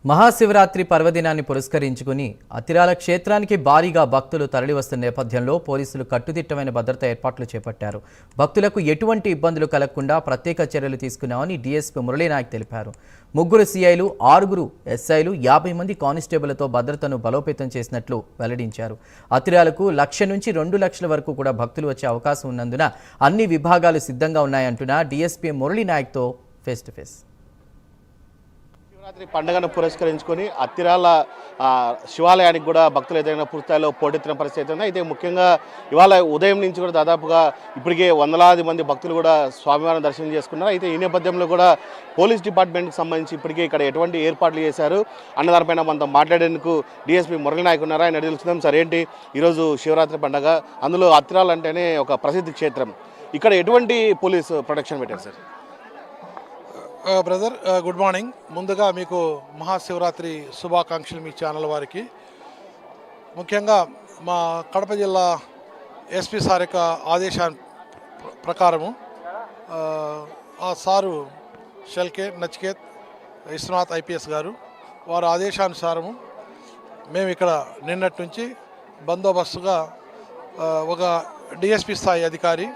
మహాశివరాత్రి పర్వదినాన్ని పురస్కరించుకుని అతిరాల క్షేత్రానికి భారీగా భక్తులు తరలివస్తున్న నేపథ్యంలో పోలీసులు కట్టుదిట్టమైన భద్రతా ఏర్పాట్లు చేపట్టారు. భక్తులకు ఎటువంటి ఇబ్బందులు కలగకుండా ప్రత్యేక చర్యలు తీసుకున్నామని డీఎస్పీ మురళీనాయక్ తెలిపారు. 3 సీఐలు, 6 ఎస్ఐలు, 50 మంది కానిస్టేబుళ్లతో భద్రతను బలోపేతం చేసినట్లు వెల్లడించారు. అతిరాలకు 1,00,000 నుంచి 2 లక్షల వరకు కూడా భక్తులు వచ్చే అవకాశం ఉన్నందున అన్ని విభాగాలు సిద్ధంగా ఉన్నాయంటున్న డీఎస్పీ మురళీనాయక్తో ఫేస్ టు ఫేస్. శివరాత్రి పండుగను పురస్కరించుకొని అత్తిరాల శివాలయానికి కూడా భక్తులు ఏదైనా పూర్తిస్థాయిలో పోటెత్తిన పరిస్థితి ఉంది. అయితే ముఖ్యంగా ఇవాళ ఉదయం నుంచి కూడా దాదాపుగా ఇప్పటికే వందలాది మంది భక్తులు కూడా స్వామివారిని దర్శనం చేసుకున్నారు. అయితే ఈ నేపథ్యంలో కూడా పోలీస్ డిపార్ట్మెంట్కి సంబంధించి ఇప్పటికే ఇక్కడ ఎటువంటి ఏర్పాట్లు చేశారు అన్న దానిపైన మనతో మాట్లాడేందుకు డీఎస్పీ మురళీనాయక్ ఉన్నారు. ఆయన తెలుసుకుందాం. సార్, ఏంటి ఈరోజు శివరాత్రి పండుగ, అందులో అత్తిరాల అంటేనే ఒక ప్రసిద్ధ క్షేత్రం, ఇక్కడ ఎటువంటి పోలీస్ ప్రొటెక్షన్ పెట్టారు సార్? Brother, good morning. ముందుగా మీకు మహాశివరాత్రి శుభాకాంక్షలు మీ ఛానల్ వారికి. ముఖ్యంగా మా కడప జిల్లా ఎస్పీ సార్ యొక్క ఆదేశాల ప్రకారము ఆ సారు షెల్కే నచికేత్ విశ్వనాథ్ ఐపీఎస్ గారు వారి ఆదేశానుసారము మేము ఇక్కడ నిన్నటి నుంచి బందోబస్తుగా ఒక డిఎస్పీ స్థాయి అధికారి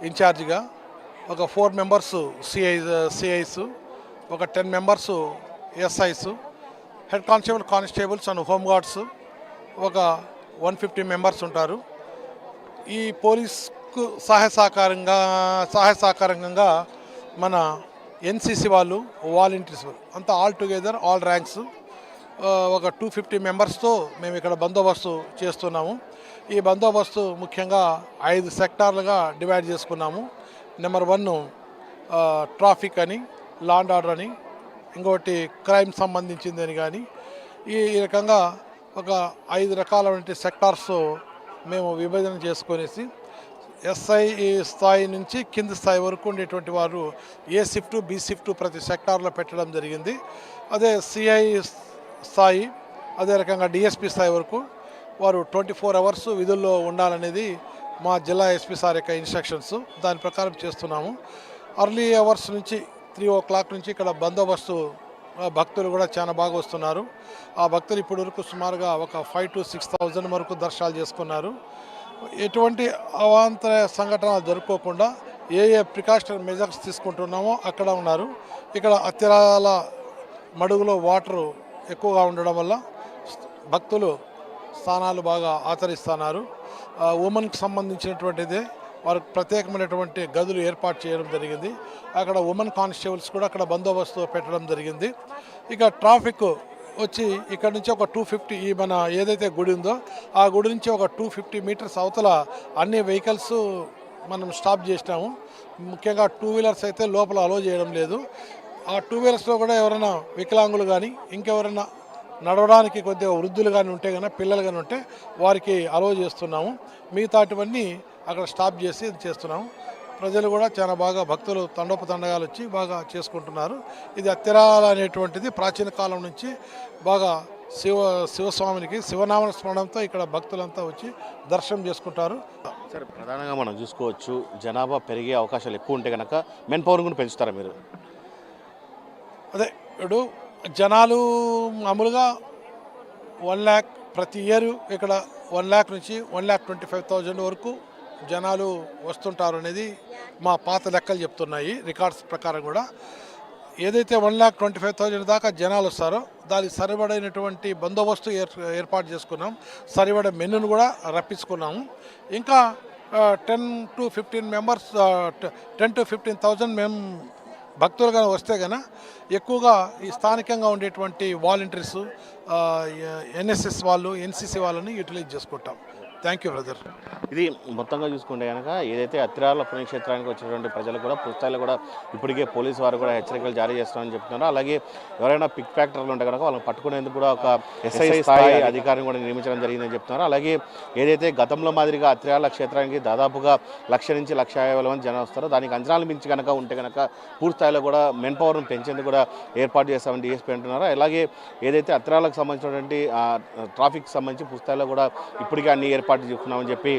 ఇన్ఛార్జిగా, ఒక 4 మెంబర్స్ సిఐస్, ఒక 10 members SIs, head constables and home guards ఒక 150 మెంబర్స్ ఉంటారు. ఈ పోలీస్కు సహాయ సహకారంగా మన ఎన్సీసీ వాళ్ళు, వాలంటీర్స్ అంతా ఆల్ టుగెదర్ ఆల్ ర్యాంక్స్ ఒక 250 మెంబర్స్తో మేము ఇక్కడ బందోబస్తు చేస్తున్నాము. ఈ బందోబస్తు ముఖ్యంగా 5 సెక్టార్లుగా డివైడ్ చేసుకున్నాము. నెంబర్ 1 ట్రాఫిక్ అని, లా అండ్ ఆర్డర్ అని, ఇంకోటి క్రైమ్ సంబంధించింది అని. కానీ ఈ రకంగా ఒక 5 రకాలైన సెక్టార్స్ మేము విభజన చేసుకొనేసి ఎస్ఐ స్థాయి నుంచి కింది స్థాయి వరకు ఉండేటువంటి వారు ఏ షిఫ్ట్, బి షిఫ్ట్ ప్రతి సెక్టార్లో పెట్టడం జరిగింది. అదే సిఐ స్థాయి, అదే రకంగా డిఎస్పీ స్థాయి వరకు వారు 24 అవర్స్ విధుల్లో ఉండాలనేది మా జిల్లా ఎస్పీ సార్ యొక్క ఇన్స్ట్రక్షన్స్. దాని ప్రకారం చేస్తున్నాము. అర్లీ అవర్స్ నుంచి 3 o'clock నుంచి ఇక్కడ బందోబస్తు భక్తులు కూడా చాలా బాగా వస్తున్నారు. ఆ భక్తులు ఇప్పటి వరకు సుమారుగా ఒక 5,000 to 6,000 వరకు దర్శనాలు చేసుకున్నారు. ఎటువంటి అవాంతర సంఘటనలు జరుపుకోకుండా ఏ ప్రికాషనరీ మెజర్స్ తీసుకుంటున్నామో అక్కడ ఉన్నారు. ఇక్కడ అత్తిరాల మడుగులో వాటర్ ఎక్కువగా ఉండడం వల్ల భక్తులు స్నానాలు బాగా ఆచరిస్తున్నారు. ఉమెన్కి సంబంధించినటువంటిదే వారికి ప్రత్యేకమైనటువంటి గదులు ఏర్పాటు చేయడం జరిగింది. అక్కడ ఉమెన్ కానిస్టేబుల్స్ కూడా అక్కడ బందోబస్తు పెట్టడం జరిగింది. ఇక ట్రాఫిక్ వచ్చి ఇక్కడ నుంచి ఒక 250, ఈ మన ఏదైతే గుడి ఉందో ఆ గుడి నుంచి ఒక 250 మీటర్స్ అవతల అన్ని వెహికల్స్ మనం స్టాప్ చేసినాము. ముఖ్యంగా 2 వీలర్స్ అయితే లోపల అలో చేయడం లేదు. ఆ 2 వీలర్స్లో కూడా ఎవరైనా వికలాంగులు కానీ ఇంకెవరైనా నడవడానికి కొద్దిగా వృద్ధులు కానీ ఉంటే కనుక, పిల్లలు కానీ ఉంటే వారికి అలో చేస్తున్నాము. మిగతాటివన్నీ అక్కడ స్టాప్ చేసి చేస్తున్నాము. ప్రజలు కూడా చాలా బాగా, భక్తులు తండోపతండగాలు వచ్చి బాగా చేసుకుంటున్నారు. ఇది అత్తిరాల అనేటువంటిది ప్రాచీన కాలం నుంచి బాగా శివస్వామినికి శివనామ స్మరణంతో ఇక్కడ భక్తులంతా వచ్చి దర్శనం చేసుకుంటారు. సరే, ప్రధానంగా మనం చూసుకోవచ్చు, జనాభా పెరిగే అవకాశాలు ఎక్కువ ఉంటే కనుక మెన్ పవర్ కూడా పెంచుతారా మీరు? అదే ఇప్పుడు జనాలు మామూలుగా 1 lakh ప్రతి ఇయర్ ఇక్కడ 1 lakh నుంచి 1,25,000 వరకు జనాలు వస్తుంటారు అనేది మా పాత లెక్కలు చెప్తున్నాయి. రికార్డ్స్ ప్రకారం కూడా ఏదైతే 1,25,000 దాకా జనాలు వస్తారో దానికి సరిపడైనటువంటి బందోబస్తు ఏర్పాటు చేసుకున్నాం. సరిపడ మెన్నును కూడా రప్పించుకున్నాము. ఇంకా 10 to 15 మెంబర్స్, 10 to 15,000 మేము భక్తులు కానీ వస్తే కనుక ఎక్కువగా ఈ స్థానికంగా ఉండేటువంటి వాలంటీర్స్, ఎన్ఎస్ఎస్ వాళ్ళు, ఎన్సీసీ వాళ్ళని యూటిలైజ్ చేసుకుంటాం. Thank you brother. ఇది మొత్తంగా చూసుకుంటే కనుక ఏదైతే అత్తిరాల పుణ్యక్షేత్రానికి వచ్చినటువంటి ప్రజలు కూడా పుస్తకాలు కూడా ఇప్పటికే పోలీసు వారు కూడా హెచ్చరికలు జారీ చేస్తామని చెప్తున్నారు. అలాగే ఎవరైనా పిక్ ఫ్యాక్టర్లు ఉంటే కనుక వాళ్ళని పట్టుకునేందుకు కూడా ఒక ఎస్ఐ స్థాయి అధికారిని కూడా నియమించడం జరిగిందని చెప్తున్నారు. అలాగే ఏదైతే గతంలో మాదిరిగా అత్తిరాల క్షేత్రానికి దాదాపుగా 1,00,000 నుంచి 1,50,000 మంది జనం వస్తారో దానికి అంచనాలు మించి కనుక ఉంటే కనుక పూర్తిస్థాయిలో కూడా మెన్ పవర్ను పెంచేందుకు కూడా ఏర్పాటు చేస్తామని డిఎస్పీ అంటున్నారు. అలాగే ఏదైతే అత్తిరాలకు సంబంధించినటువంటి ట్రాఫిక్ సంబంధించి పూర్తిస్థాయిలో కూడా ఇప్పటికే అన్ని ఏర్పాటు చేసుకున్నామని చెప్పి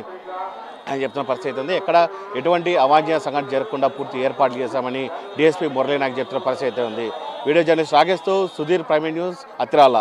ఆయన చెప్తున్న పరిస్థితి ఉంది. ఎక్కడ ఎటువంటి అవాంఛనీయ సంఘటన జరగకుండా పూర్తి ఏర్పాట్లు చేశామని డీఎస్పీ మురళీనాయక్ చెప్తున్న పరిస్థితి ఉంది. వీడియో జర్నలిస్ట్ రాకేష్తో సుధీర్, ప్రైమ్ న్యూస్, అత్తిరాల.